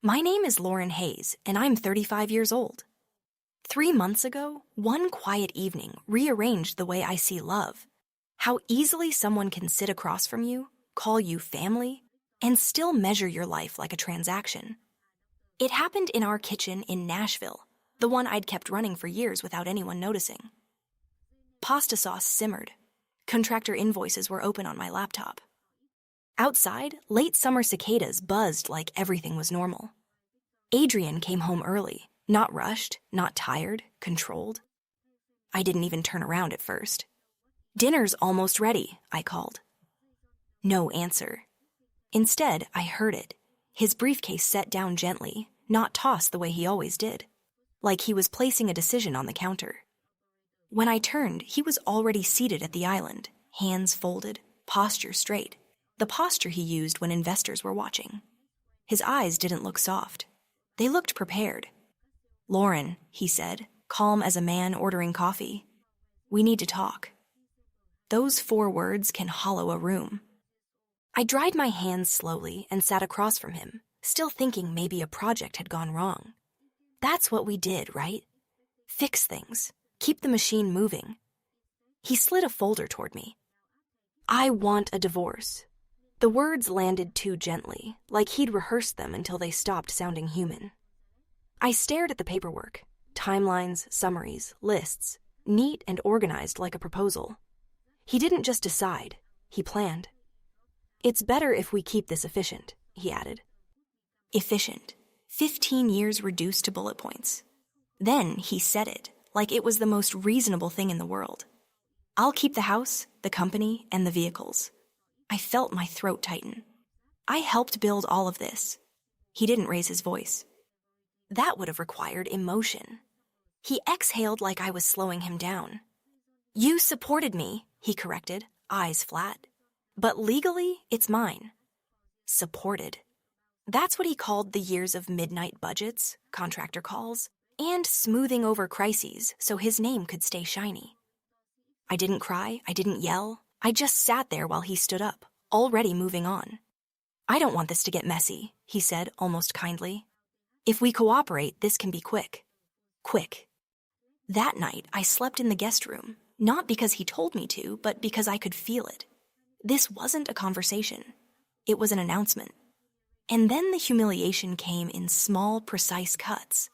My name is Lauren Hayes, and I'm 35 years old. 3 months ago, one quiet evening rearranged the way I see love. How easily someone can sit across from you, call you family, and still measure your life like a transaction. It happened in our kitchen in Nashville, the one I'd kept running for years without anyone noticing. Pasta sauce simmered. Contractor invoices were open on my laptop. Outside, late summer cicadas buzzed like everything was normal. Adrian came home early, not rushed, not tired, controlled. I didn't even turn around at first. "Dinner's almost ready," I called. No answer. Instead, I heard it, his briefcase set down gently, not tossed the way he always did, like he was placing a decision on the counter. When I turned, he was already seated at the island, hands folded, posture straight, the posture he used when investors were watching. His eyes didn't look soft. They looked prepared. "Lauren," he said, calm as a man ordering coffee, "we need to talk." Those 4 words can hollow a room. I dried my hands slowly and sat across from him, still thinking maybe a project had gone wrong. That's what we did, right? Fix things. Keep the machine moving. He slid a folder toward me. "I want a divorce." The words landed too gently, like he'd rehearsed them until they stopped sounding human. I stared at the paperwork, timelines, summaries, lists, neat and organized like a proposal. He didn't just decide, he planned. "It's better if we keep this efficient," he added. Efficient. 15 years reduced to bullet points. Then he said it, like it was the most reasonable thing in the world. "I'll keep the house, the company, and the vehicles." I felt my throat tighten. "I helped build all of this." He didn't raise his voice. That would have required emotion. He exhaled like I was slowing him down. "You supported me," he corrected, eyes flat. "But legally, it's mine." Supported. That's what he called the years of midnight budgets, contractor calls, and smoothing over crises so his name could stay shiny. I didn't cry, I didn't yell. I just sat there while he stood up, already moving on. "I don't want this to get messy," he said almost kindly. "If we cooperate, this can be quick." Quick. That night, I slept in the guest room, not because he told me to, but because I could feel it. This wasn't a conversation. It was an announcement. And then the humiliation came in small, precise cuts.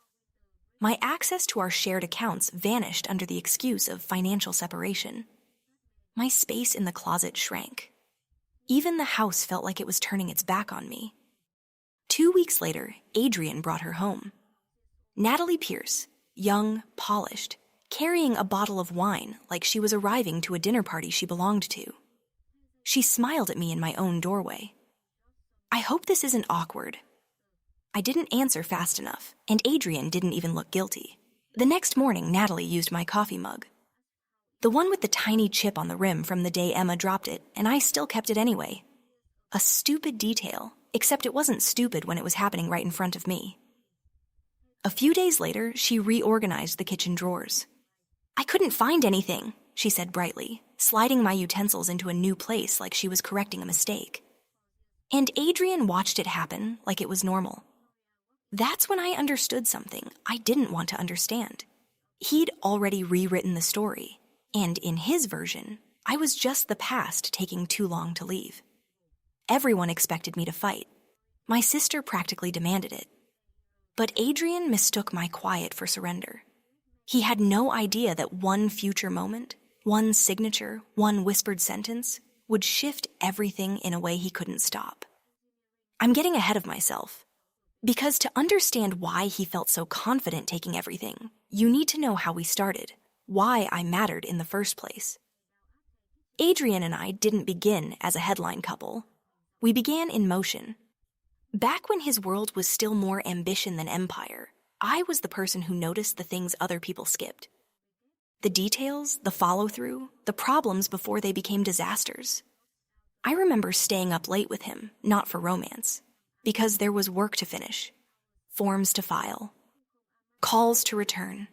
My access to our shared accounts vanished under the excuse of financial separation. My space in the closet shrank. Even the house felt like it was turning its back on me. 2 weeks later, Adrian brought her home. Natalie Pierce, young, polished, carrying a bottle of wine like she was arriving to a dinner party she belonged to. She smiled at me in my own doorway. "I hope this isn't awkward." I didn't answer fast enough, and Adrian didn't even look guilty. The next morning, Natalie used my coffee mug. The one with the tiny chip on the rim from the day Emma dropped it, and I still kept it anyway. A stupid detail, except it wasn't stupid when it was happening right in front of me. A few days later, she reorganized the kitchen drawers. "I couldn't find anything," she said brightly, sliding my utensils into a new place like she was correcting a mistake. And Adrian watched it happen like it was normal. That's when I understood something I didn't want to understand. He'd already rewritten the story, and in his version, I was just the past taking too long to leave. Everyone expected me to fight. My sister practically demanded it. But Adrian mistook my quiet for surrender. He had no idea that one future moment, one signature, one whispered sentence would shift everything in a way he couldn't stop. I'm getting ahead of myself. Because to understand why he felt so confident taking everything, you need to know how we started, why I mattered in the first place. Adrian and I didn't begin as a headline couple. We began in motion. Back when his world was still more ambition than empire, I was the person who noticed the things other people skipped. The details, the follow-through, the problems before they became disasters. I remember staying up late with him, not for romance, because there was work to finish, forms to file, calls to return,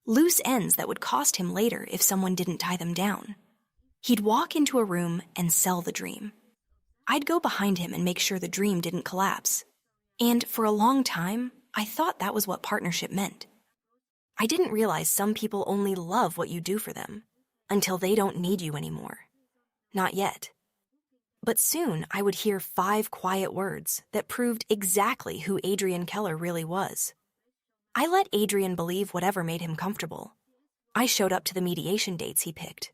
loose ends that would cost him later if someone didn't tie them down. He'd walk into a room and sell the dream. I'd go behind him and make sure the dream didn't collapse. And for a long time, I thought that was what partnership meant. I didn't realize some people only love what you do for them until they don't need you anymore. Not yet. But soon I would hear 5 quiet words that proved exactly who Adrian Keller really was. I let Adrian believe whatever made him comfortable. I showed up to the mediation dates he picked.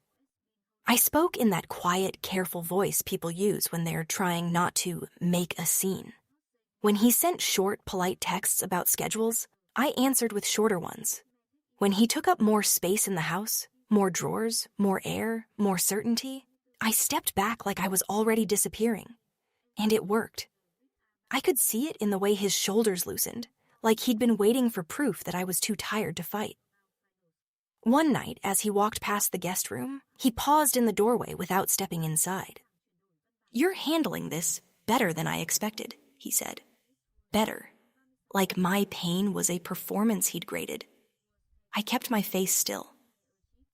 I spoke in that quiet, careful voice people use when they're trying not to make a scene. When he sent short, polite texts about schedules, I answered with shorter ones. When he took up more space in the house, more drawers, more air, more certainty, I stepped back like I was already disappearing. And it worked. I could see it in the way his shoulders loosened, like he'd been waiting for proof that I was too tired to fight. One night, as he walked past the guest room, he paused in the doorway without stepping inside. "You're handling this better than I expected," he said. Better. Like my pain was a performance he'd graded. I kept my face still.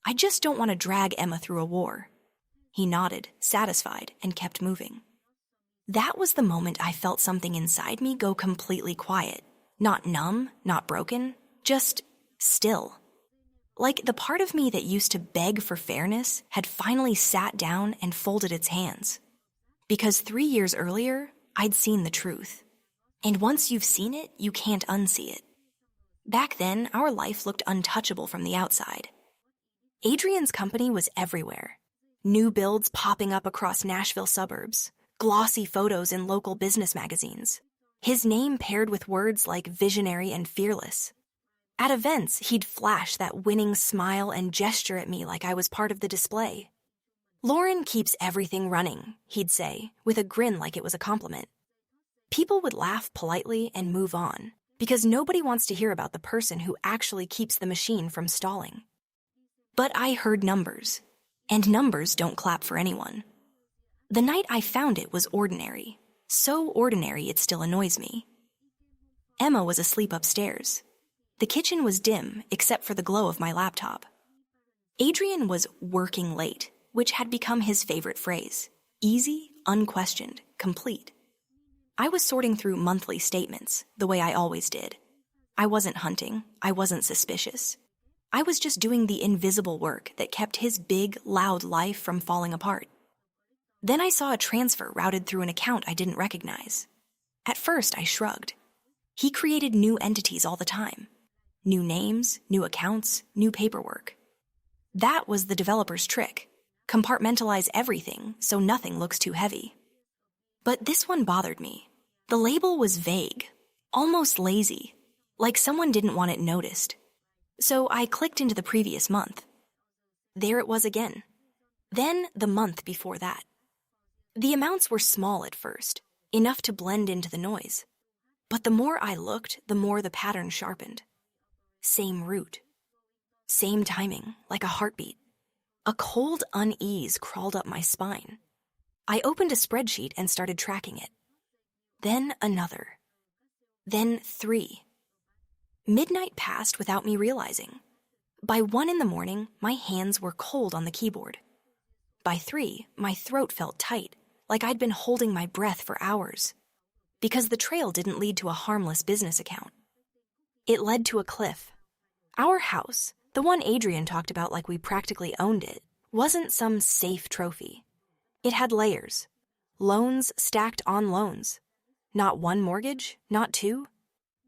"I just don't want to drag Emma through a war." He nodded, satisfied, and kept moving. That was the moment I felt something inside me go completely quiet. Not numb, not broken, just still. Like the part of me that used to beg for fairness had finally sat down and folded its hands. Because 3 years earlier, I'd seen the truth. And once you've seen it, you can't unsee it. Back then, our life looked untouchable from the outside. Adrian's company was everywhere. New builds popping up across Nashville suburbs, glossy photos in local business magazines. His name paired with words like visionary and fearless. At events, he'd flash that winning smile and gesture at me like I was part of the display. "Lauren keeps everything running," he'd say, with a grin like it was a compliment. People would laugh politely and move on, because nobody wants to hear about the person who actually keeps the machine from stalling. But I heard numbers, and numbers don't clap for anyone. The night I found it was ordinary, so ordinary it still annoys me. Emma was asleep upstairs. The kitchen was dim except for the glow of my laptop. Adrian was working late, which had become his favorite phrase. Easy, unquestioned, complete. I was sorting through monthly statements, the way I always did. I wasn't hunting. I wasn't suspicious. I was just doing the invisible work that kept his big, loud life from falling apart. Then I saw a transfer routed through an account I didn't recognize. At first, I shrugged. He created new entities all the time. New names, new accounts, new paperwork. That was the developer's trick. Compartmentalize everything so nothing looks too heavy. But this one bothered me. The label was vague, almost lazy, like someone didn't want it noticed. So I clicked into the previous month. There it was again. Then the month before that. The amounts were small at first, enough to blend into the noise. But the more I looked, the more the pattern sharpened. Same route. Same timing, like a heartbeat. A cold unease crawled up my spine. I opened a spreadsheet and started tracking it. Then another. Then 3. Midnight passed without me realizing. By 1 a.m, my hands were cold on the keyboard. By 3, my throat felt tight, like I'd been holding my breath for hours. Because the trail didn't lead to a harmless business account. It led to a cliff. Our house, the one Adrian talked about like we practically owned it, wasn't some safe trophy. It had layers. Loans stacked on loans. Not 1 mortgage, not 2,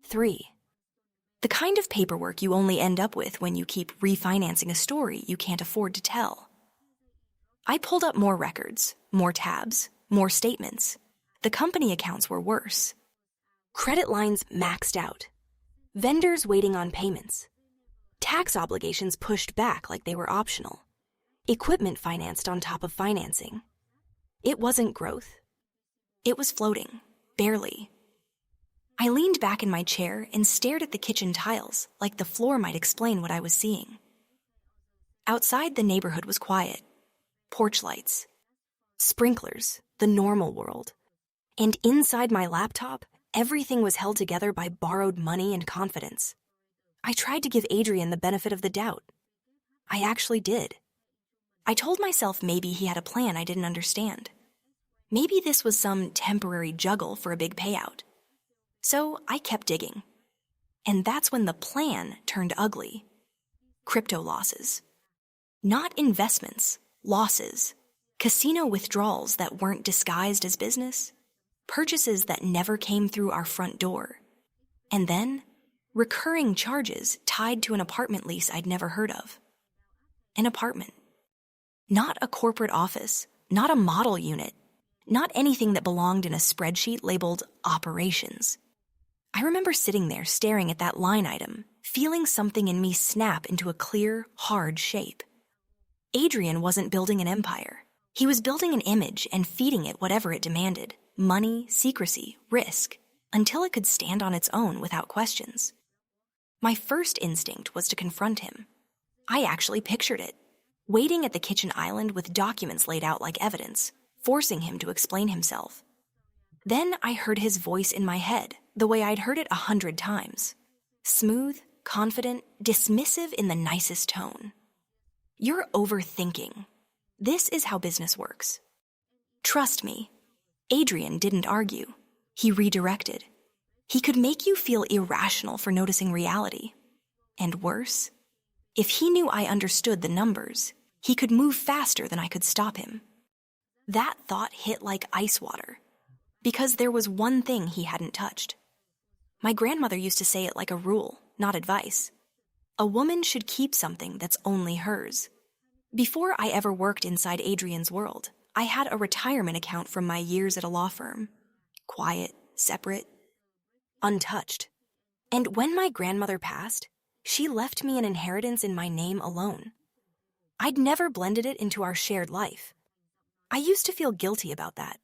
3. The kind of paperwork you only end up with when you keep refinancing a story you can't afford to tell. I pulled up more records, more tabs, more statements. The company accounts were worse. Credit lines maxed out. Vendors waiting on payments. Tax obligations pushed back like they were optional. Equipment financed on top of financing. It wasn't growth. It was floating, barely. I leaned back in my chair and stared at the kitchen tiles like the floor might explain what I was seeing. Outside, the neighborhood was quiet. Porch lights. Sprinklers, the normal world. And inside my laptop, everything was held together by borrowed money and confidence. I tried to give Adrian the benefit of the doubt. I actually did. I told myself maybe he had a plan I didn't understand. Maybe this was some temporary juggle for a big payout. So I kept digging. And that's when the plan turned ugly. Crypto losses. Not investments, losses. Casino withdrawals that weren't disguised as business. Purchases that never came through our front door. And then, recurring charges tied to an apartment lease I'd never heard of. An apartment. Not a corporate office, not a model unit, not anything that belonged in a spreadsheet labeled operations. I remember sitting there staring at that line item, feeling something in me snap into a clear, hard shape. Adrian wasn't building an empire. He was building an image and feeding it whatever it demanded. Money, secrecy, risk, until it could stand on its own without questions. My first instinct was to confront him. I actually pictured it, waiting at the kitchen island with documents laid out like evidence, forcing him to explain himself. Then I heard his voice in my head, the way I'd heard it 100 times. Smooth, confident, dismissive in the nicest tone. You're overthinking. This is how business works. Trust me. Adrian didn't argue. He redirected. He could make you feel irrational for noticing reality. And worse, if he knew I understood the numbers, he could move faster than I could stop him. That thought hit like ice water, because there was one thing he hadn't touched. My grandmother used to say it like a rule, not advice. A woman should keep something that's only hers. Before I ever worked inside Adrian's world, I had a retirement account from my years at a law firm. Quiet, separate, untouched. And when my grandmother passed, she left me an inheritance in my name alone. I'd never blended it into our shared life. I used to feel guilty about that.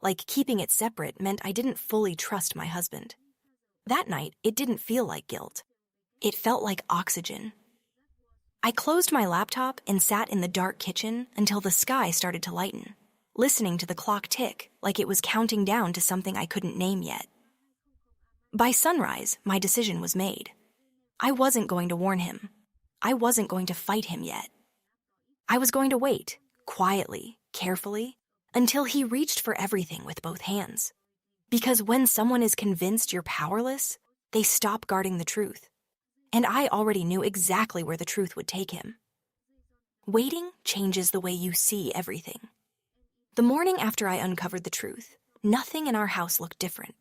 Like keeping it separate meant I didn't fully trust my husband. That night, it didn't feel like guilt. It felt like oxygen. I closed my laptop and sat in the dark kitchen until the sky started to lighten, listening to the clock tick like it was counting down to something I couldn't name yet. By sunrise, my decision was made. I wasn't going to warn him. I wasn't going to fight him yet. I was going to wait, quietly, carefully, until he reached for everything with both hands. Because when someone is convinced you're powerless, they stop guarding the truth. And I already knew exactly where the truth would take him. Waiting changes the way you see everything. The morning after I uncovered the truth, nothing in our house looked different.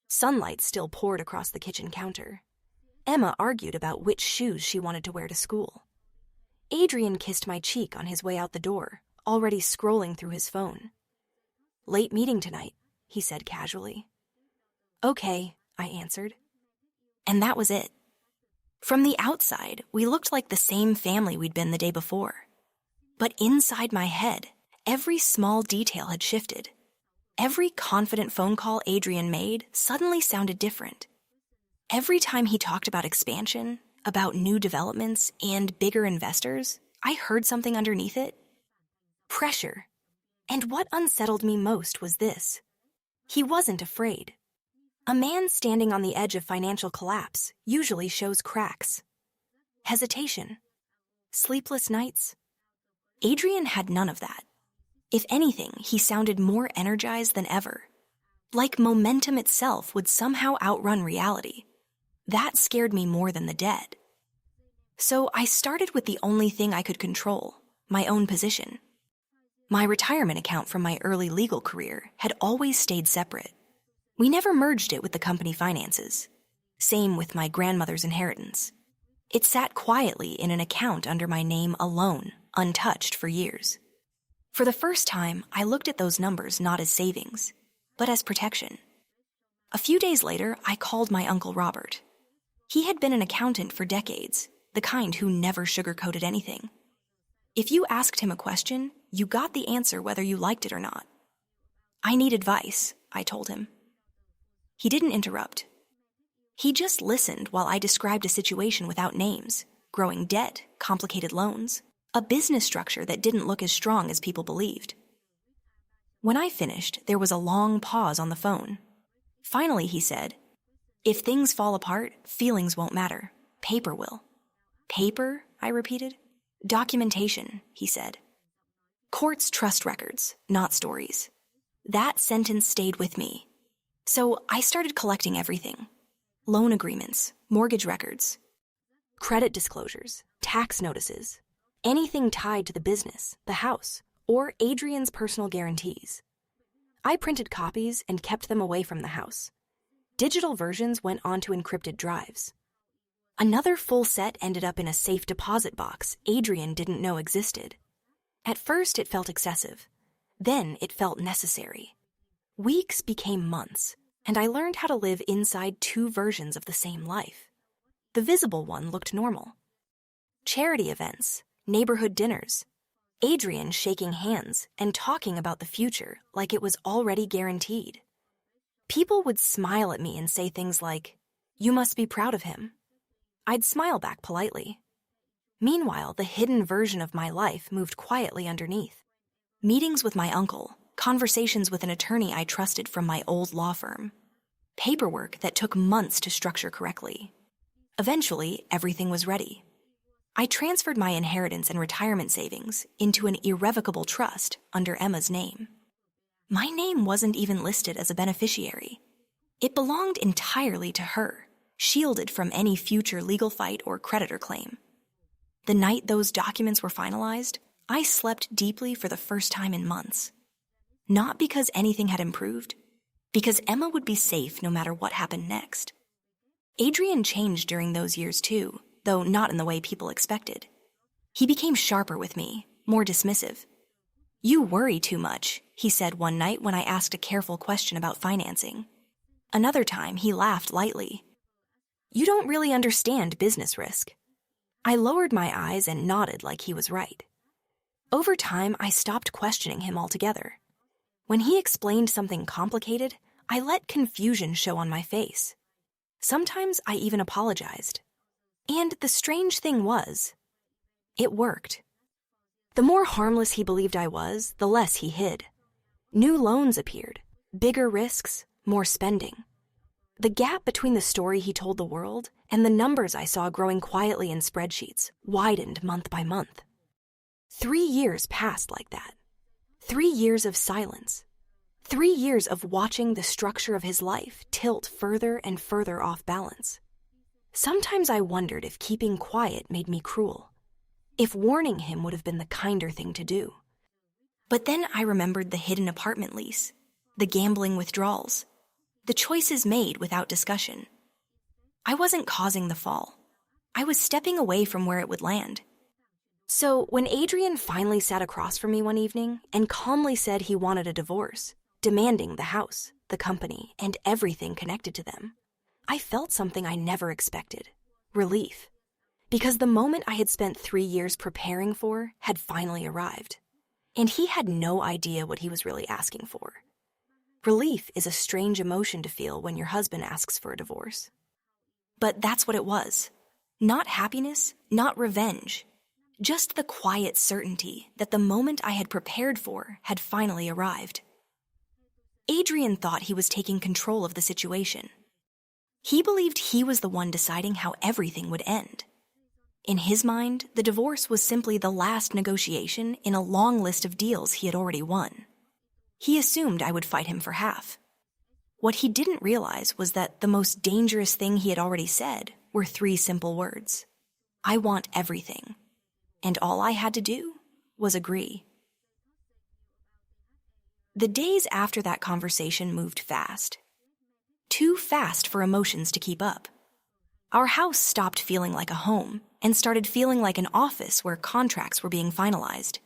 Sunlight still poured across the kitchen counter. Emma argued about which shoes she wanted to wear to school. Adrian kissed my cheek on his way out the door, already scrolling through his phone. "Late meeting tonight," he said casually. "Okay," I answered. And that was it. From the outside, we looked like the same family we'd been the day before. But inside my head, every small detail had shifted. Every confident phone call Adrian made suddenly sounded different. Every time he talked about expansion, about new developments, and bigger investors, I heard something underneath it. Pressure. And what unsettled me most was this. He wasn't afraid. A man standing on the edge of financial collapse usually shows cracks. Hesitation. Sleepless nights. Adrian had none of that. If anything, he sounded more energized than ever. Like momentum itself would somehow outrun reality. That scared me more than the dead. So I started with the only thing I could control, my own position. My retirement account from my early legal career had always stayed separate. We never merged it with the company finances. Same with my grandmother's inheritance. It sat quietly in an account under my name alone, untouched for years. For the first time, I looked at those numbers not as savings, but as protection. A few days later, I called my Uncle Robert. He had been an accountant for decades, the kind who never sugarcoated anything. If you asked him a question, you got the answer whether you liked it or not. "I need advice," I told him. He didn't interrupt. He just listened while I described a situation without names, growing debt, complicated loans, a business structure that didn't look as strong as people believed. When I finished, there was a long pause on the phone. Finally, he said, "If things fall apart, feelings won't matter. Paper will." "Paper?" I repeated. "Documentation," he said. "Courts trust records, not stories." That sentence stayed with me. So I started collecting everything: loan agreements, mortgage records, credit disclosures, tax notices, anything tied to the business, the house, or Adrian's personal guarantees. I printed copies and kept them away from the house. Digital versions went onto encrypted drives. Another full set ended up in a safe deposit box Adrian didn't know existed. At first, it felt excessive. Then it felt necessary. Weeks became months, and I learned how to live inside two versions of the same life. The visible one looked normal. Charity events, neighborhood dinners, Adrian shaking hands and talking about the future like it was already guaranteed. People would smile at me and say things like, "You must be proud of him." I'd smile back politely. Meanwhile, the hidden version of my life moved quietly underneath. Meetings with my uncle, conversations with an attorney I trusted from my old law firm, paperwork that took months to structure correctly. Eventually, everything was ready. I transferred my inheritance and retirement savings into an irrevocable trust under Emma's name. My name wasn't even listed as a beneficiary. It belonged entirely to her, shielded from any future legal fight or creditor claim. The night those documents were finalized, I slept deeply for the first time in months. Not because anything had improved, because Emma would be safe no matter what happened next. Adrian changed during those years too, though not in the way people expected. He became sharper with me, more dismissive. "You worry too much," he said one night when I asked a careful question about financing. Another time, he laughed lightly. "You don't really understand business risk." I lowered my eyes and nodded like he was right. Over time, I stopped questioning him altogether. When he explained something complicated, I let confusion show on my face. Sometimes I even apologized. And the strange thing was, it worked. The more harmless he believed I was, the less he hid. New loans appeared, bigger risks, more spending. The gap between the story he told the world and the numbers I saw growing quietly in spreadsheets widened month by month. 3 years passed like that. 3 years of silence. 3 years of watching the structure of his life tilt further and further off balance. Sometimes I wondered if keeping quiet made me cruel, if warning him would have been the kinder thing to do. But then I remembered the hidden apartment lease, the gambling withdrawals, the choices made without discussion. I wasn't causing the fall. I was stepping away from where it would land. So when Adrian finally sat across from me one evening and calmly said he wanted a divorce, demanding the house, the company, and everything connected to them, I felt something I never expected: relief. Because the moment I had spent 3 years preparing for had finally arrived. And he had no idea what he was really asking for. Relief is a strange emotion to feel when your husband asks for a divorce. But that's what it was. Not happiness, not revenge. Just the quiet certainty that the moment I had prepared for had finally arrived. Adrian thought he was taking control of the situation. He believed he was the one deciding how everything would end. In his mind, the divorce was simply the last negotiation in a long list of deals he had already won. He assumed I would fight him for half. What he didn't realize was that the most dangerous thing he had already said were 3 simple words: "I want everything." And all I had to do was agree. The days after that conversation moved fast. Too fast for emotions to keep up. Our house stopped feeling like a home and started feeling like an office where contracts were being finalized.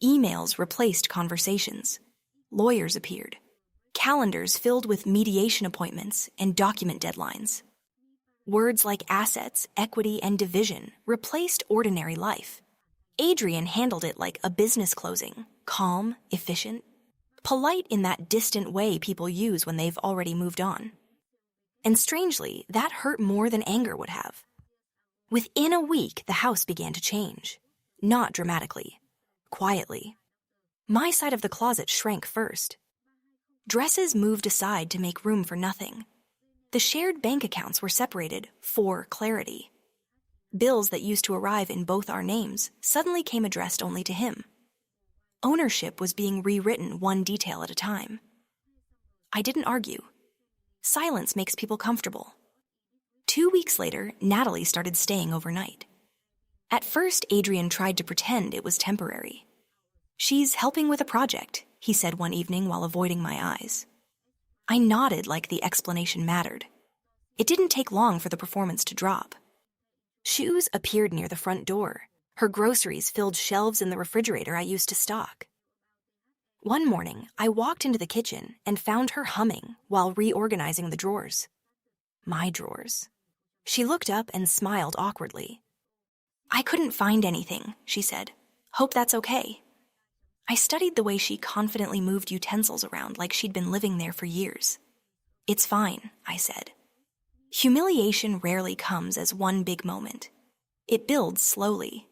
Emails replaced conversations. Lawyers appeared. Calendars filled with mediation appointments and document deadlines. Words like assets, equity, and division replaced ordinary life. Adrian handled it like a business closing, calm, efficient, polite in that distant way people use when they've already moved on. And strangely, that hurt more than anger would have. Within a week, the house began to change. Not dramatically. Quietly. My side of the closet shrank first. Dresses moved aside to make room for nothing. The shared bank accounts were separated for clarity. Bills that used to arrive in both our names suddenly came addressed only to him. Ownership was being rewritten one detail at a time. I didn't argue. Silence makes people comfortable. 2 weeks later, Natalie started staying overnight. At first, Adrian tried to pretend it was temporary. "She's helping with a project," he said one evening while avoiding my eyes. I nodded like the explanation mattered. It didn't take long for the performance to drop. Shoes appeared near the front door. Her groceries filled shelves in the refrigerator I used to stock. One morning, I walked into the kitchen and found her humming while reorganizing the drawers. My drawers. She looked up and smiled awkwardly. "I couldn't find anything," she said. "Hope that's okay." I studied the way she confidently moved utensils around like she'd been living there for years. "It's fine," I said. Humiliation rarely comes as one big moment. It builds slowly.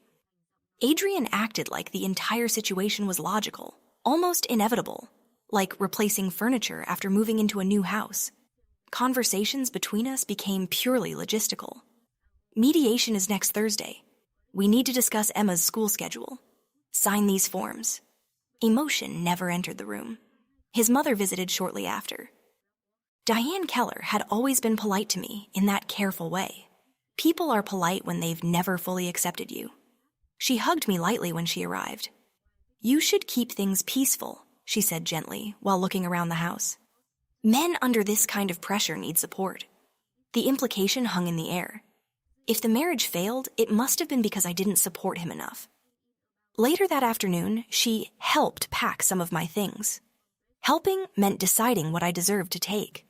Adrian acted like the entire situation was logical, almost inevitable, like replacing furniture after moving into a new house. Conversations between us became purely logistical. "Mediation is next Thursday. We need to discuss Emma's school schedule. Sign these forms." Emotion never entered the room. His mother visited shortly after. Diane Keller had always been polite to me in that careful way. People are polite when they've never fully accepted you. She hugged me lightly when she arrived. "You should keep things peaceful," she said gently while looking around the house. "Men under this kind of pressure need support." The implication hung in the air. If the marriage failed, it must have been because I didn't support him enough. Later that afternoon, she helped pack some of my things. Helping meant deciding what I deserved to take.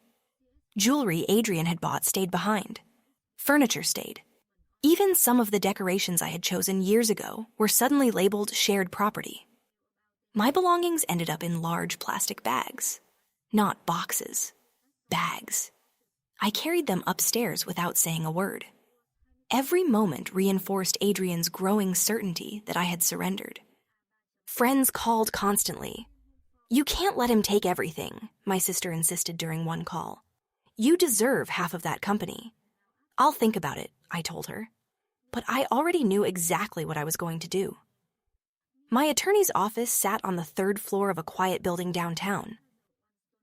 Jewelry Adrian had bought stayed behind. Furniture stayed. Even some of the decorations I had chosen years ago were suddenly labeled shared property. My belongings ended up in large plastic bags. Not boxes. Bags. I carried them upstairs without saying a word. Every moment reinforced Adrian's growing certainty that I had surrendered. Friends called constantly. "You can't let him take everything," my sister insisted during one call. "You deserve half of that company." "I'll think about it," I told her. But I already knew exactly what I was going to do. My attorney's office sat on the 3rd floor of a quiet building downtown.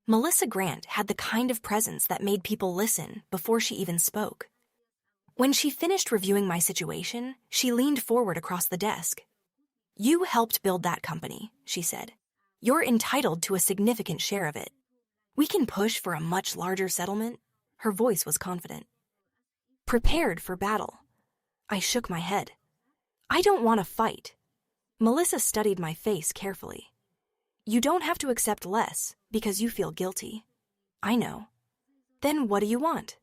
Melissa Grant had the kind of presence that made people listen before she even spoke. When she finished reviewing my situation, she leaned forward across the desk. "You helped build that company," she said. "You're entitled to a significant share of it. We can push for a much larger settlement." Her voice was confident. Prepared for battle. I shook my head. "I don't want to fight." Melissa studied my face carefully. "You don't have to accept less because you feel guilty." "I know." "Then what do you want?"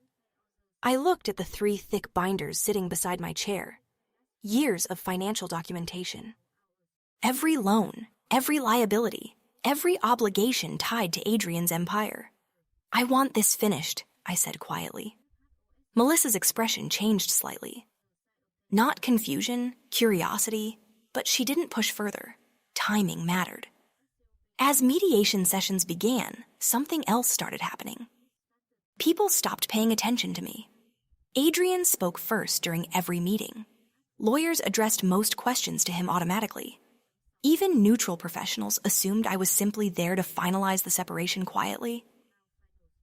I looked at the 3 thick binders sitting beside my chair. Years of financial documentation. Every loan, every liability, every obligation tied to Adrian's empire. "I want this finished," I said quietly. Melissa's expression changed slightly. Not confusion, curiosity, but she didn't push further. Timing mattered. As mediation sessions began, something else started happening. People stopped paying attention to me. Adrian spoke first during every meeting. Lawyers addressed most questions to him automatically. Even neutral professionals assumed I was simply there to finalize the separation quietly.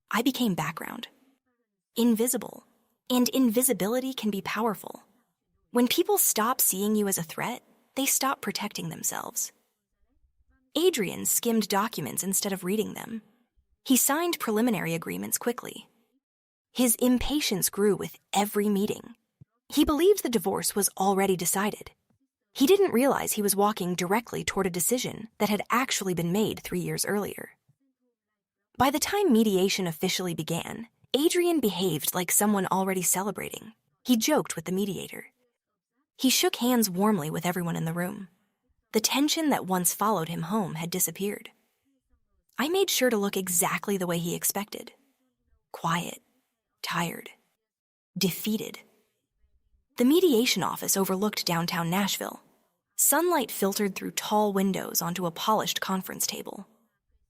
I became background. Invisible. And invisibility can be powerful. When people stop seeing you as a threat, they stop protecting themselves. Adrian skimmed documents instead of reading them. He signed preliminary agreements quickly. His impatience grew with every meeting. He believed the divorce was already decided. He didn't realize he was walking directly toward a decision that had actually been made 3 years earlier. By the time mediation officially began, Adrian behaved like someone already celebrating. He joked with the mediator. He shook hands warmly with everyone in the room. The tension that once followed him home had disappeared. I made sure to look exactly the way he expected. Quiet. Tired. Defeated. The mediation office overlooked downtown Nashville. Sunlight filtered through tall windows onto a polished conference table.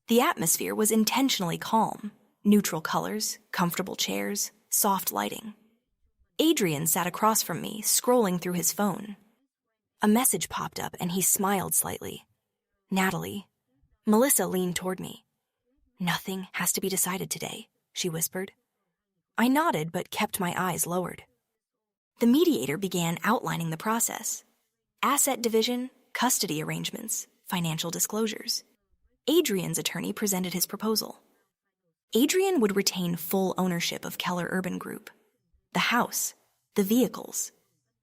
The atmosphere was intentionally calm. Neutral colors, comfortable chairs, soft lighting. Adrian sat across from me, scrolling through his phone. A message popped up and he smiled slightly. "Natalie." Melissa leaned toward me. "Nothing has to be decided today. she whispered. I nodded but kept my eyes lowered. The mediator began outlining the process. Asset division, custody arrangements, financial disclosures. Adrian's attorney presented his proposal. Adrian would retain full ownership of Keller Urban Group, the house, the vehicles,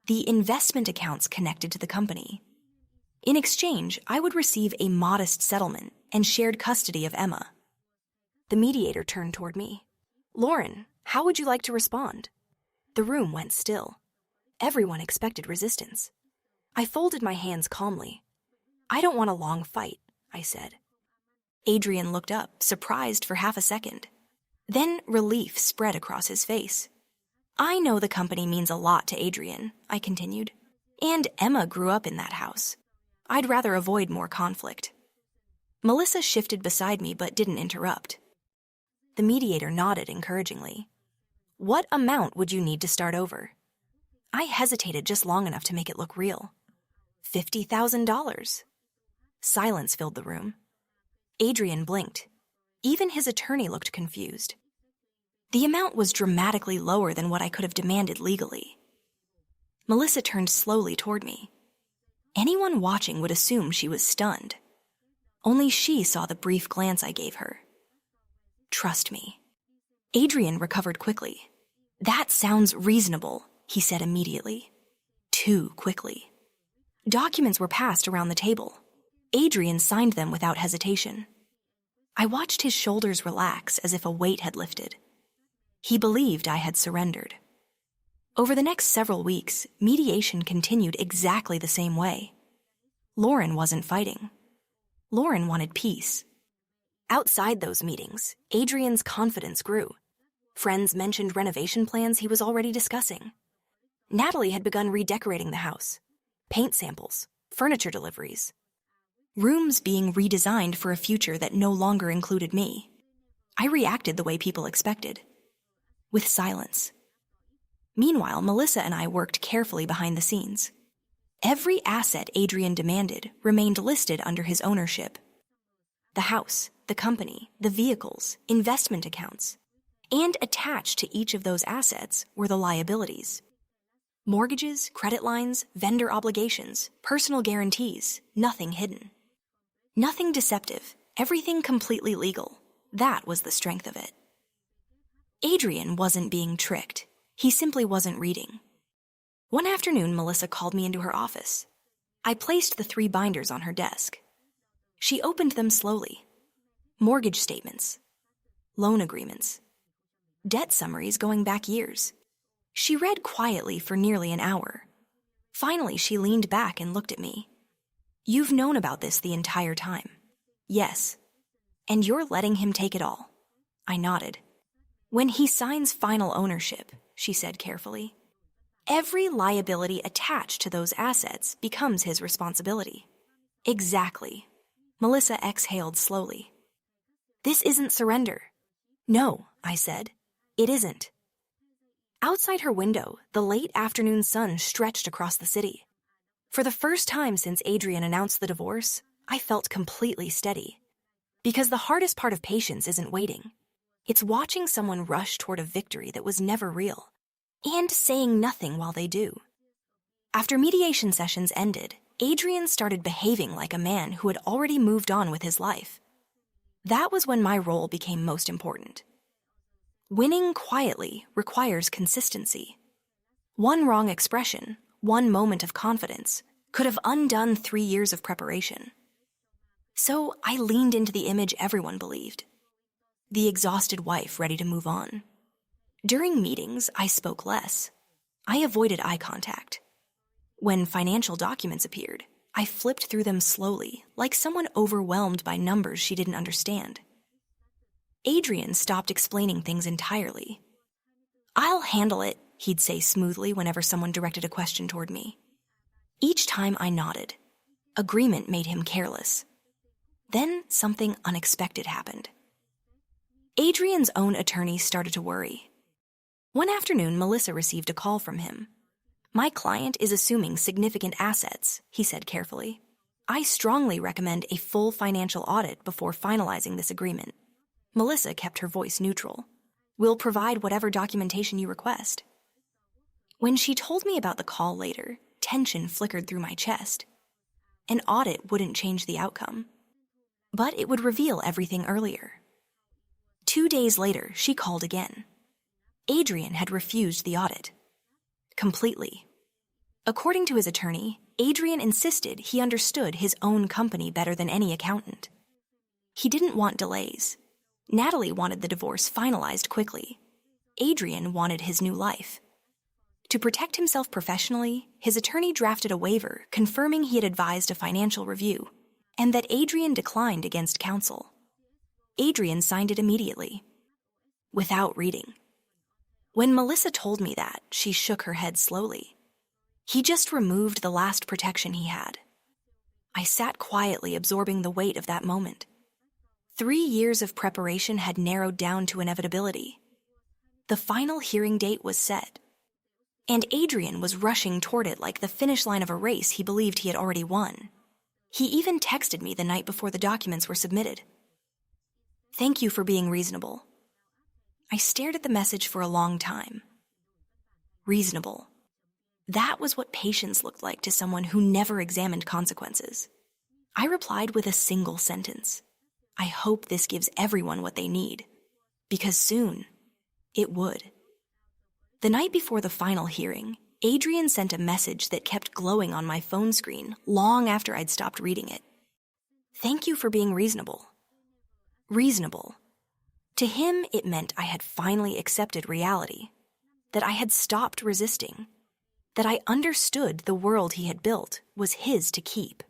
the investment accounts connected to the company. In exchange, I would receive a modest settlement and shared custody of Emma. The mediator turned toward me. Lauren, how would you like to respond? The room went still. Everyone expected resistance. I folded my hands calmly. I don't want a long fight, I said. Adrian looked up, surprised for half a second. Then relief spread across his face. I know the company means a lot to Adrian, I continued. And Emma grew up in that house. I'd rather avoid more conflict. Melissa shifted beside me but didn't interrupt. The mediator nodded encouragingly. What amount would you need to start over? I hesitated just long enough to make it look real. $50,000. Silence filled the room. Adrian blinked. Even his attorney looked confused. The amount was dramatically lower than what I could have demanded legally. Melissa turned slowly toward me. Anyone watching would assume she was stunned. Only she saw the brief glance I gave her. Trust me. Adrian recovered quickly. That sounds reasonable, he said immediately. Too quickly. Documents were passed around the table. Adrian signed them without hesitation. I watched his shoulders relax as if a weight had lifted. He believed I had surrendered. Over the next several weeks, mediation continued exactly the same way. Lauren wasn't fighting. Lauren wanted peace. Outside those meetings, Adrian's confidence grew. Friends mentioned renovation plans he was already discussing. Natalie had begun redecorating the house. Paint samples, furniture deliveries. Rooms being redesigned for a future that no longer included me. I reacted the way people expected. With silence. Meanwhile, Melissa and I worked carefully behind the scenes. Every asset Adrian demanded remained listed under his ownership. The house, the company, the vehicles, investment accounts. And attached to each of those assets were the liabilities. Mortgages, credit lines, vendor obligations, personal guarantees, nothing hidden. Nothing deceptive, everything completely legal. That was the strength of it. Adrian wasn't being tricked. He simply wasn't reading. One afternoon, Melissa called me into her office. I placed the 3 binders on her desk. She opened them slowly. Mortgage statements, loan agreements, debt summaries going back years. She read quietly for nearly an hour. Finally, she leaned back and looked at me. You've known about this the entire time. Yes. And you're letting him take it all. I nodded. When he signs final ownership, she said carefully, every liability attached to those assets becomes his responsibility. Exactly. Melissa exhaled slowly. This isn't surrender. No, I said. It isn't. Outside her window, the late afternoon sun stretched across the city. For the first time since Adrian announced the divorce, I felt completely steady. Because the hardest part of patience isn't waiting. It's watching someone rush toward a victory that was never real, and saying nothing while they do. After mediation sessions ended, Adrian started behaving like a man who had already moved on with his life. That was when my role became most important. Winning quietly requires consistency. One wrong expression, one moment of confidence, could have undone 3 years of preparation. So I leaned into the image everyone believed. The exhausted wife ready to move on. During meetings, I spoke less. I avoided eye contact. When financial documents appeared, I flipped through them slowly, like someone overwhelmed by numbers she didn't understand. Adrian stopped explaining things entirely. I'll handle it, he'd say smoothly whenever someone directed a question toward me. Each time I nodded. Agreement made him careless. Then something unexpected happened. Adrian's own attorney started to worry. One afternoon, Melissa received a call from him. My client is assuming significant assets, he said carefully. I strongly recommend a full financial audit before finalizing this agreement. Melissa kept her voice neutral. We'll provide whatever documentation you request. When she told me about the call later, tension flickered through my chest. An audit wouldn't change the outcome, but it would reveal everything earlier. 2 days later, she called again. Adrian had refused the audit. Completely. According to his attorney, Adrian insisted he understood his own company better than any accountant. He didn't want delays. Natalie wanted the divorce finalized quickly. Adrian wanted his new life. To protect himself professionally, his attorney drafted a waiver confirming he had advised a financial review and that Adrian declined against counsel. Adrian signed it immediately, without reading. When Melissa told me that, she shook her head slowly. He just removed the last protection he had. I sat quietly absorbing the weight of that moment. 3 years of preparation had narrowed down to inevitability. The final hearing date was set, and Adrian was rushing toward it like the finish line of a race he believed he had already won. He even texted me the night before the documents were submitted. "Thank you for being reasonable." I stared at the message for a long time. Reasonable. That was what patience looked like to someone who never examined consequences. I replied with a single sentence. I hope this gives everyone what they need, because soon it would. The night before the final hearing, Adrian sent a message that kept glowing on my phone screen long after I'd stopped reading it. "Thank you for being reasonable." Reasonable. To him, it meant I had finally accepted reality, that I had stopped resisting, that I understood the world he had built was his to keep.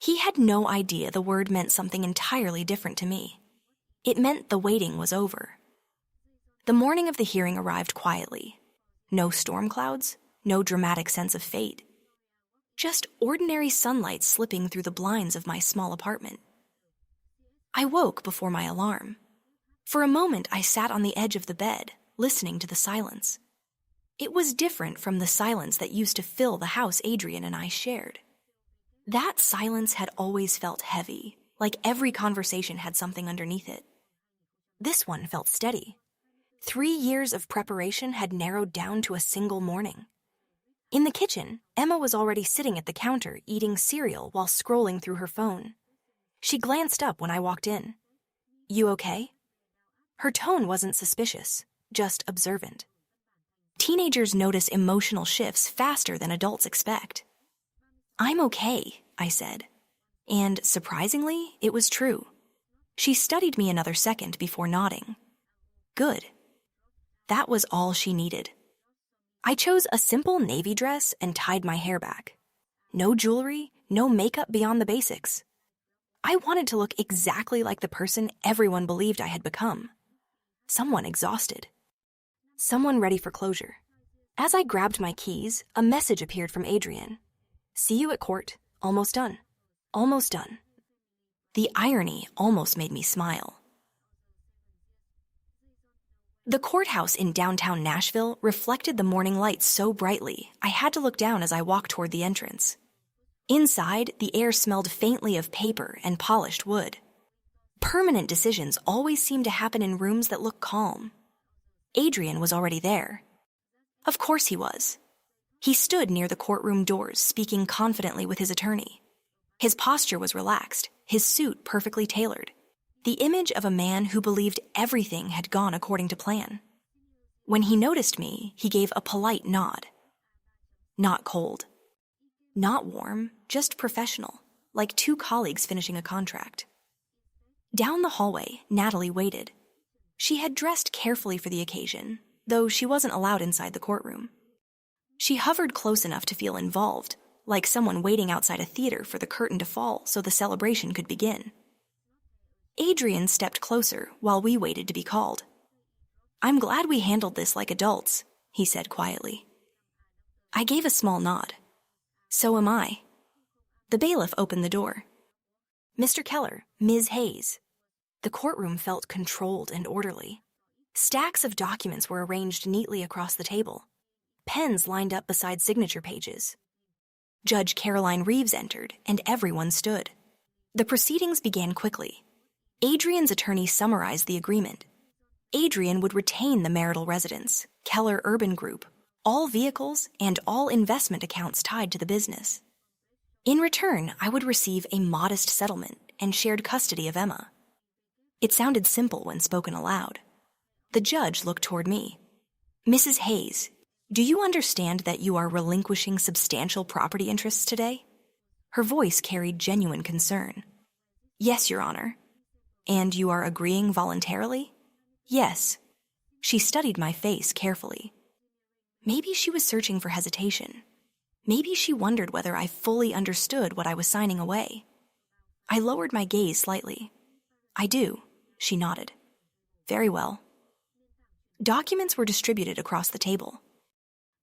He had no idea the word meant something entirely different to me. It meant the waiting was over. The morning of the hearing arrived quietly. No storm clouds, no dramatic sense of fate. Just ordinary sunlight slipping through the blinds of my small apartment. I woke before my alarm. For a moment, I sat on the edge of the bed, listening to the silence. It was different from the silence that used to fill the house Adrian and I shared. That silence had always felt heavy, like every conversation had something underneath it. This one felt steady. 3 years of preparation had narrowed down to a single morning. In the kitchen, Emma was already sitting at the counter eating cereal while scrolling through her phone. She glanced up when I walked in. "You okay?" Her tone wasn't suspicious, just observant. Teenagers notice emotional shifts faster than adults expect. "I'm okay," I said. And surprisingly, it was true. She studied me another second before nodding. Good. That was all she needed. I chose a simple navy dress and tied my hair back. No jewelry, no makeup beyond the basics. I wanted to look exactly like the person everyone believed I had become. Someone exhausted. Someone ready for closure. As I grabbed my keys, a message appeared from Adrian. "See you at court. Almost done. Almost done." The irony almost made me smile. The courthouse in downtown Nashville reflected the morning light so brightly I had to look down as I walked toward the entrance. Inside, the air smelled faintly of paper and polished wood. Permanent decisions always seem to happen in rooms that look calm. Adrian was already there. Of course he was. He stood near the courtroom doors, speaking confidently with his attorney. His posture was relaxed, his suit perfectly tailored. The image of a man who believed everything had gone according to plan. When he noticed me, he gave a polite nod. Not cold. Not warm, just professional, like two colleagues finishing a contract. Down the hallway, Natalie waited. She had dressed carefully for the occasion, though she wasn't allowed inside the courtroom. She hovered close enough to feel involved, like someone waiting outside a theater for the curtain to fall so the celebration could begin. Adrian stepped closer while we waited to be called. "I'm glad we handled this like adults," he said quietly. I gave a small nod. "So am I." The bailiff opened the door. "Mr. Keller, Ms. Hayes." The courtroom felt controlled and orderly. Stacks of documents were arranged neatly across the table. Pens lined up beside signature pages. Judge Caroline Reeves entered, and everyone stood. The proceedings began quickly. Adrian's attorney summarized the agreement. Adrian would retain the marital residence, Keller Urban Group, all vehicles, and all investment accounts tied to the business. In return, I would receive a modest settlement and shared custody of Emma. It sounded simple when spoken aloud. The judge looked toward me. Mrs. Hayes, do you understand that you are relinquishing substantial property interests today? Her voice carried genuine concern. Yes, Your Honor. And you are agreeing voluntarily? Yes. She studied my face carefully. Maybe she was searching for hesitation. Maybe she wondered whether I fully understood what I was signing away. I lowered my gaze slightly. I do, she nodded. Very well. Documents were distributed across the table.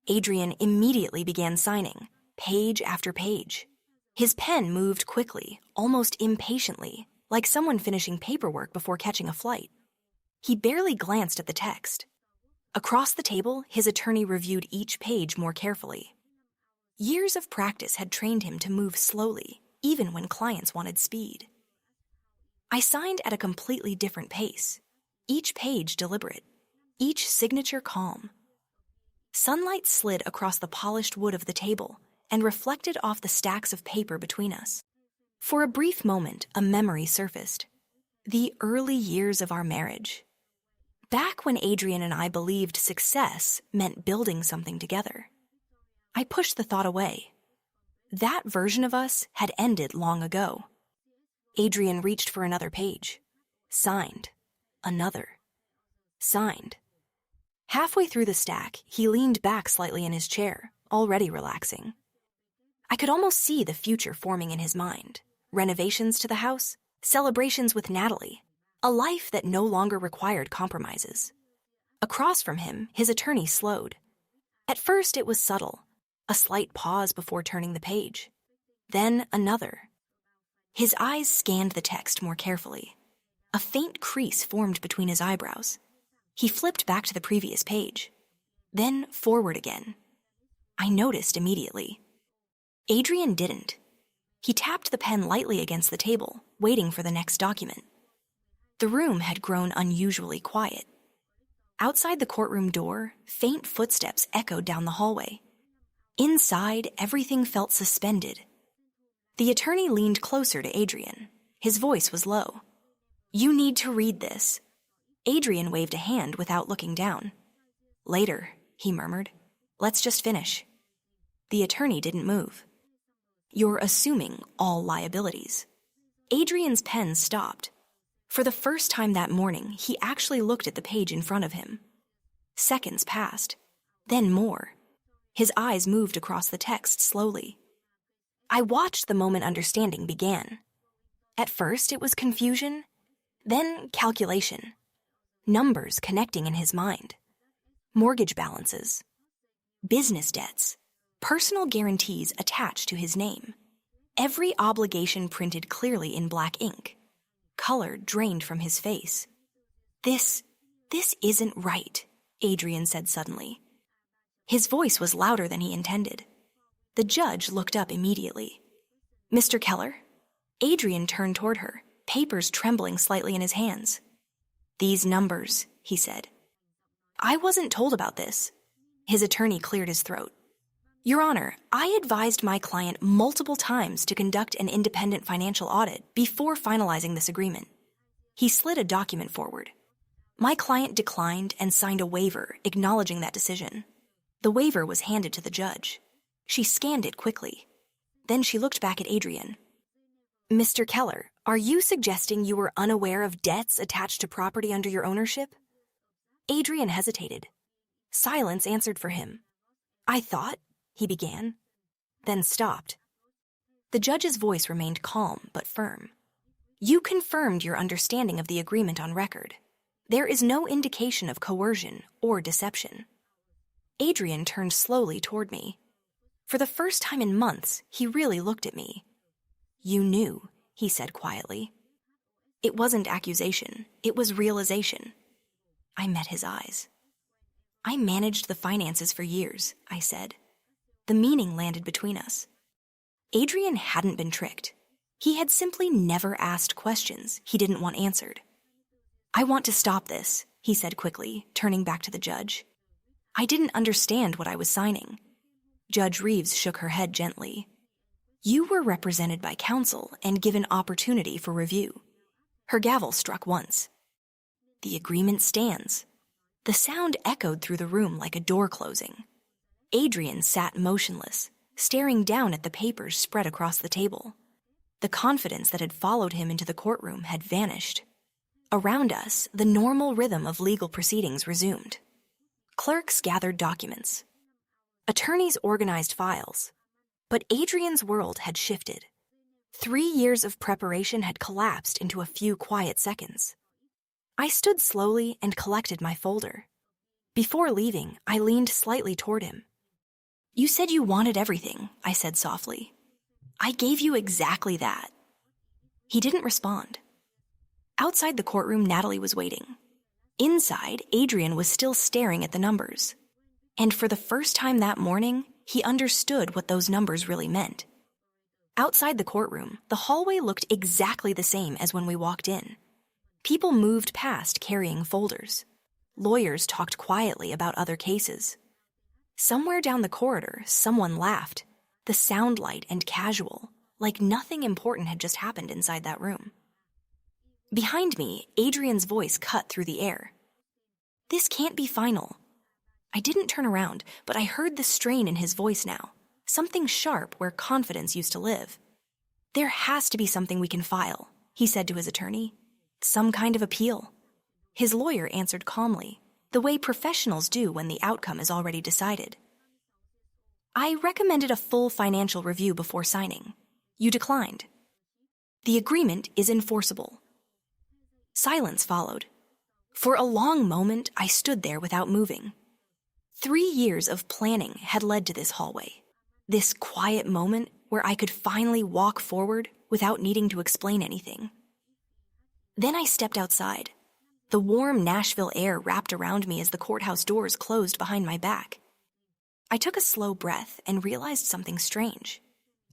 Adrian immediately began signing, page after page. His pen moved quickly, almost impatiently, like someone finishing paperwork before catching a flight. He barely glanced at the text. Across the table, his attorney reviewed each page more carefully. Years of practice had trained him to move slowly, even when clients wanted speed. I signed at a completely different pace, each page deliberate, each signature calm. Sunlight slid across the polished wood of the table and reflected off the stacks of paper between us. For a brief moment, a memory surfaced. The early years of our marriage. Back when Adrian and I believed success meant building something together. I pushed the thought away. That version of us had ended long ago. Adrian reached for another page. Signed. Another. Signed. Halfway through the stack, he leaned back slightly in his chair, already relaxing. I could almost see the future forming in his mind. Renovations to the house, celebrations with Natalie, a life that no longer required compromises. Across from him, his attorney slowed. At first, it was subtle, a slight pause before turning the page. Then another. His eyes scanned the text more carefully. A faint crease formed between his eyebrows. He flipped back to the previous page, then forward again. I noticed immediately. Adrian didn't. He tapped the pen lightly against the table, waiting for the next document. The room had grown unusually quiet. Outside the courtroom door, faint footsteps echoed down the hallway. Inside, everything felt suspended. The attorney leaned closer to Adrian. His voice was low. You need to read this. Adrian waved a hand without looking down. Later, he murmured. Let's just finish. The attorney didn't move. You're assuming all liabilities. Adrian's pen stopped. For the first time that morning, he actually looked at the page in front of him. Seconds passed, then more. His eyes moved across the text slowly. I watched the moment understanding began. At first, it was confusion, then calculation. Numbers connecting in his mind. Mortgage balances. Business debts. Personal guarantees attached to his name. Every obligation printed clearly in black ink. Color drained from his face. This isn't right, Adrian said suddenly. His voice was louder than he intended. The judge looked up immediately. Mr. Keller? Adrian turned toward her, papers trembling slightly in his hands. These numbers, he said. I wasn't told about this. His attorney cleared his throat. Your Honor, I advised my client multiple times to conduct an independent financial audit before finalizing this agreement. He slid a document forward. My client declined and signed a waiver acknowledging that decision. The waiver was handed to the judge. She scanned it quickly. Then she looked back at Adrian. Mr. Keller, are you suggesting you were unaware of debts attached to property under your ownership? Adrian hesitated. Silence answered for him. I thought, he began, then stopped. The judge's voice remained calm but firm. You confirmed your understanding of the agreement on record. There is no indication of coercion or deception. Adrian turned slowly toward me. For the first time in months, he really looked at me. You knew, he said quietly. It wasn't accusation, it was realization. I met his eyes. I managed the finances for years, I said. The meaning landed between us. Adrian hadn't been tricked. He had simply never asked questions he didn't want answered. I want to stop this, he said quickly, turning back to the judge. I didn't understand what I was signing. Judge Reeves shook her head gently. You were represented by counsel and given opportunity for review. Her gavel struck once. The agreement stands. The sound echoed through the room like a door closing. Adrian sat motionless, staring down at the papers spread across the table. The confidence that had followed him into the courtroom had vanished. Around us, the normal rhythm of legal proceedings resumed. Clerks gathered documents. Attorneys organized files. But Adrian's world had shifted. 3 years of preparation had collapsed into a few quiet seconds. I stood slowly and collected my folder. Before leaving, I leaned slightly toward him. You said you wanted everything, I said softly. I gave you exactly that. He didn't respond. Outside the courtroom, Natalie was waiting. Inside, Adrian was still staring at the numbers. And for the first time that morning, he understood what those numbers really meant. Outside the courtroom, the hallway looked exactly the same as when we walked in. People moved past carrying folders. Lawyers talked quietly about other cases. Somewhere down the corridor, someone laughed, the sound light and casual, like nothing important had just happened inside that room. Behind me, Adrian's voice cut through the air. This can't be final. I didn't turn around, but I heard the strain in his voice now, something sharp where confidence used to live. There has to be something we can file, he said to his attorney. Some kind of appeal. His lawyer answered calmly, the way professionals do when the outcome is already decided. I recommended a full financial review before signing. You declined. The agreement is enforceable. Silence followed. For a long moment, I stood there without moving. 3 years of planning had led to this hallway, this quiet moment where I could finally walk forward without needing to explain anything. Then I stepped outside. The warm Nashville air wrapped around me as the courthouse doors closed behind my back. I took a slow breath and realized something strange.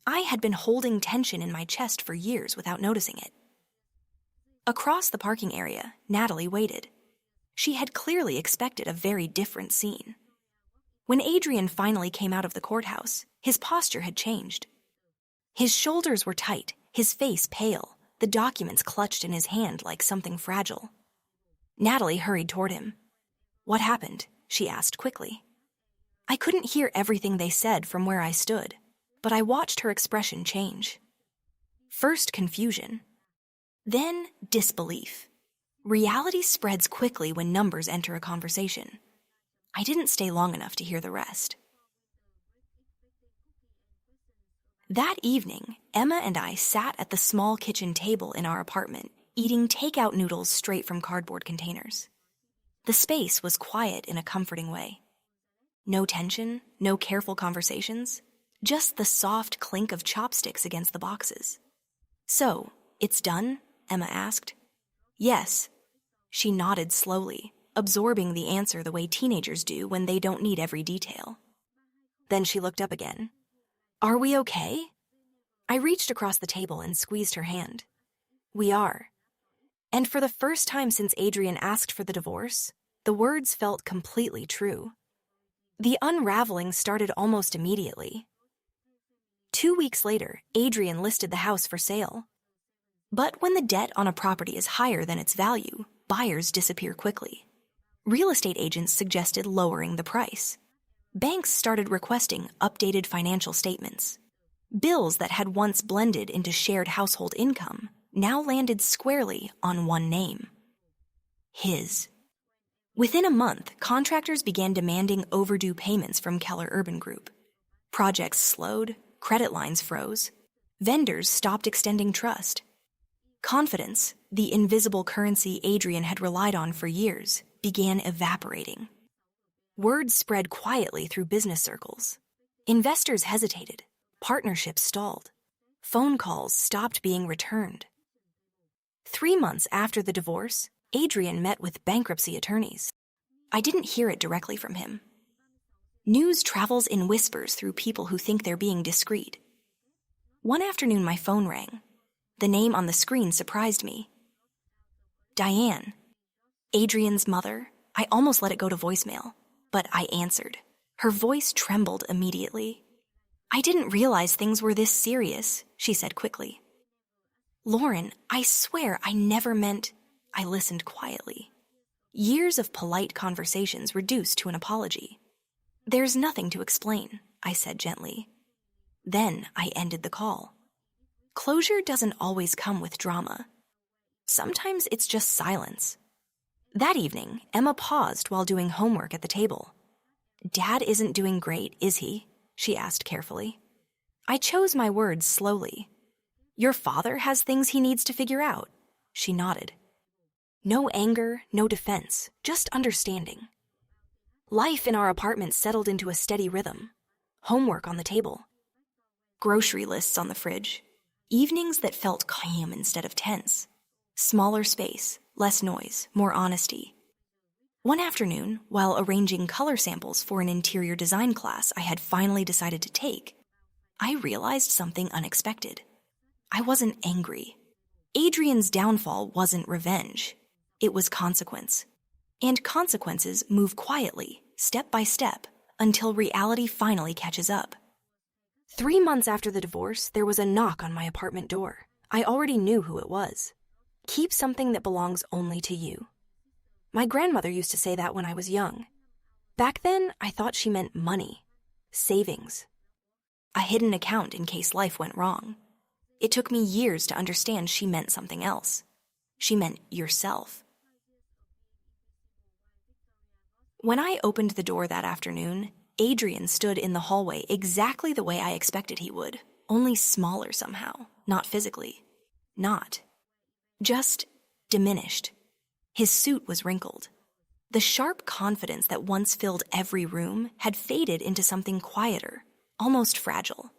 I had been holding tension in my chest for years without noticing it. Across the parking area, Natalie waited. She had clearly expected a very different scene. When Adrian finally came out of the courthouse, his posture had changed. His shoulders were tight, his face pale, the documents clutched in his hand like something fragile. Natalie hurried toward him. What happened? She asked quickly. I couldn't hear everything they said from where I stood, but I watched her expression change. First confusion, then disbelief. Reality spreads quickly when numbers enter a conversation. I didn't stay long enough to hear the rest. That evening, Emma and I sat at the small kitchen table in our apartment, eating takeout noodles straight from cardboard containers. The space was quiet in a comforting way. No tension, no careful conversations, just the soft clink of chopsticks against the boxes. So, it's done? Emma asked. Yes. She nodded slowly, absorbing the answer the way teenagers do when they don't need every detail. Then she looked up again. Are we okay? I reached across the table and squeezed her hand. We are. And for the first time since Adrian asked for the divorce, the words felt completely true. The unraveling started almost immediately. 2 weeks later, Adrian listed the house for sale. But when the debt on a property is higher than its value, buyers disappear quickly. Real estate agents suggested lowering the price. Banks started requesting updated financial statements. Bills that had once blended into shared household income now landed squarely on one name. His. Within a month, contractors began demanding overdue payments from Keller Urban Group. Projects slowed, credit lines froze. Vendors stopped extending trust. Confidence, the invisible currency Adrian had relied on for years, began evaporating. Word spread quietly through business circles. Investors hesitated. Partnerships stalled. Phone calls stopped being returned. 3 months after the divorce, Adrian met with bankruptcy attorneys. I didn't hear it directly from him. News travels in whispers through people who think they're being discreet. One afternoon, my phone rang. The name on the screen surprised me. Diane. Adrian's mother. I almost let it go to voicemail, but I answered. Her voice trembled immediately. I didn't realize things were this serious, she said quickly. Lauren, I swear I never meant... I listened quietly. Years of polite conversations reduced to an apology. There's nothing to explain, I said gently. Then I ended the call. Closure doesn't always come with drama. Sometimes it's just silence. That evening, Emma paused while doing homework at the table. Dad isn't doing great, is he? She asked carefully. I chose my words slowly. Your father has things he needs to figure out. She nodded. No anger, no defense, just understanding. Life in our apartment settled into a steady rhythm. Homework on the table. Grocery lists on the fridge. Evenings that felt calm instead of tense. Smaller space, less noise, more honesty. One afternoon, while arranging color samples for an interior design class I had finally decided to take, I realized something unexpected. I wasn't angry. Adrian's downfall wasn't revenge. It was consequence. And consequences move quietly, step by step, until reality finally catches up. 3 months after the divorce, there was a knock on my apartment door. I already knew who it was. Keep something that belongs only to you. My grandmother used to say that when I was young. Back then, I thought she meant money, savings, a hidden account in case life went wrong. It took me years to understand she meant something else. She meant yourself. When I opened the door that afternoon, Adrian stood in the hallway exactly the way I expected he would, only smaller somehow, not physically. Not. Just diminished. His suit was wrinkled. The sharp confidence that once filled every room had faded into something quieter, almost fragile.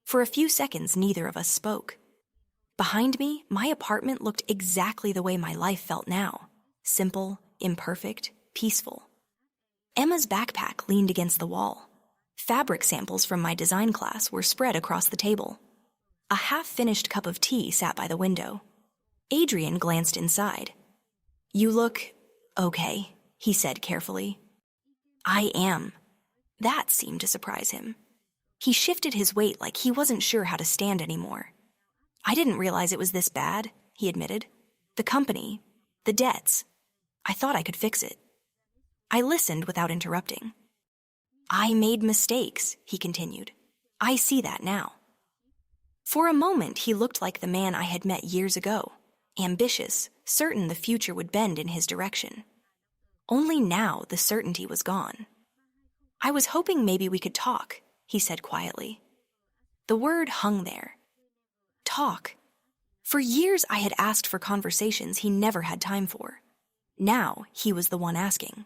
For a few seconds, neither of us spoke. Behind me, my apartment looked exactly the way my life felt now. Simple, imperfect, peaceful. Emma's backpack leaned against the wall. Fabric samples from my design class were spread across the table. A half-finished cup of tea sat by the window. Adrian glanced inside. You look okay, he said carefully. I am. That seemed to surprise him. He shifted his weight like he wasn't sure how to stand anymore. I didn't realize it was this bad, he admitted. The company, the debts. I thought I could fix it. I listened without interrupting. I made mistakes, he continued. I see that now. For a moment, he looked like the man I had met years ago, ambitious, certain the future would bend in his direction. Only now the certainty was gone. I was hoping maybe we could talk, he said quietly. The word hung there. Talk. For years I had asked for conversations he never had time for. Now he was the one asking.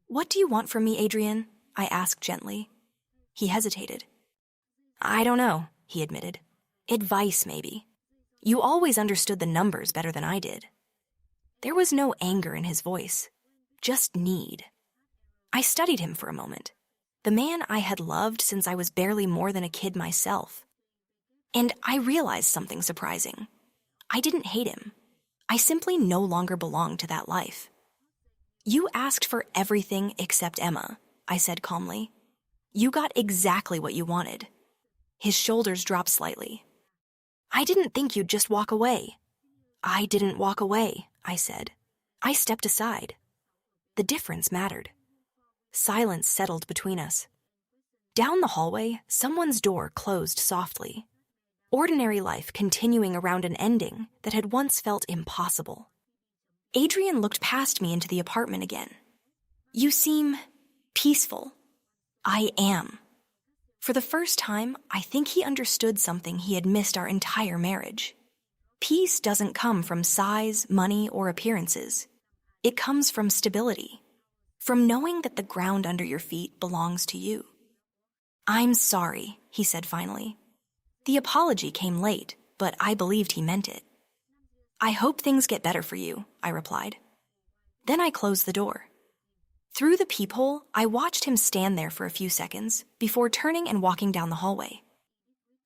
What do you want from me, Adrian? I asked gently. He hesitated. I don't know, he admitted. Advice, maybe. You always understood the numbers better than I did. There was no anger in his voice, just need. I studied him for a moment, the man I had loved since I was barely more than a kid myself. And I realized something surprising. I didn't hate him. I simply no longer belonged to that life. You asked for everything except Emma, I said calmly. You got exactly what you wanted. His shoulders dropped slightly. I didn't think you'd just walk away. I didn't walk away, I said. I stepped aside. The difference mattered. Silence settled between us. Down the hallway, someone's door closed softly. Ordinary life continuing around an ending that had once felt impossible. Adrian looked past me into the apartment again. You seem peaceful. I am. For the first time, I think he understood something he had missed our entire marriage. Peace doesn't come from size, money, or appearances. It comes from stability, from knowing that the ground under your feet belongs to you. I'm sorry, he said finally. The apology came late, but I believed he meant it. I hope things get better for you, I replied. Then I closed the door. Through the peephole, I watched him stand there for a few seconds before turning and walking down the hallway.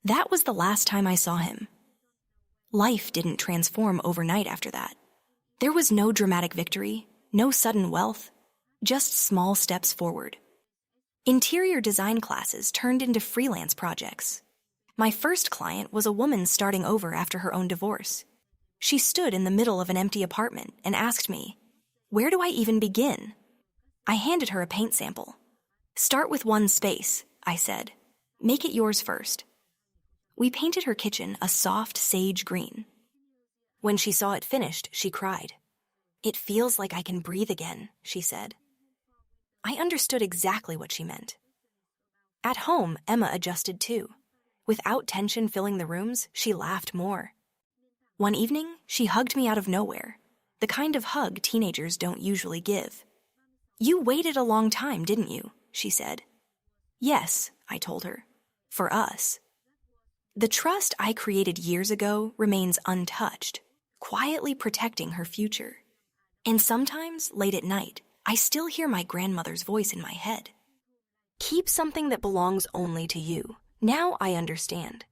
That was the last time I saw him. Life didn't transform overnight after that. There was no dramatic victory, no sudden wealth, just small steps forward. Interior design classes turned into freelance projects. My first client was a woman starting over after her own divorce. She stood in the middle of an empty apartment and asked me, "Where do I even begin?" I handed her a paint sample. "Start with one space," I said. "Make it yours first." We painted her kitchen a soft sage green. When she saw it finished, she cried. "It feels like I can breathe again," she said. I understood exactly what she meant. At home, Emma adjusted too. Without tension filling the rooms, she laughed more. One evening, she hugged me out of nowhere, the kind of hug teenagers don't usually give. "You waited a long time, didn't you?" she said. "Yes," I told her. "For us." The trust I created years ago remains untouched, quietly protecting her future. And sometimes, late at night, I still hear my grandmother's voice in my head. "Keep something that belongs only to you." Now I understand.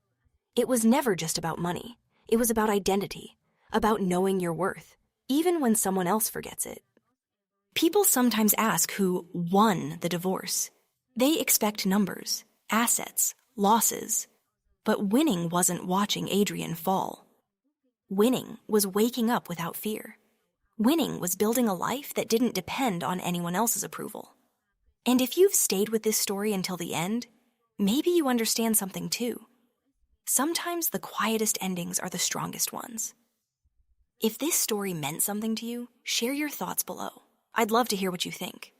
It was never just about money. It was about identity, about knowing your worth, even when someone else forgets it. People sometimes ask who won the divorce. They expect numbers, assets, losses. But winning wasn't watching Adrian fall. Winning was waking up without fear. Winning was building a life that didn't depend on anyone else's approval. And if you've stayed with this story until the end, maybe you understand something too. Sometimes the quietest endings are the strongest ones. If this story meant something to you, share your thoughts below. I'd love to hear what you think.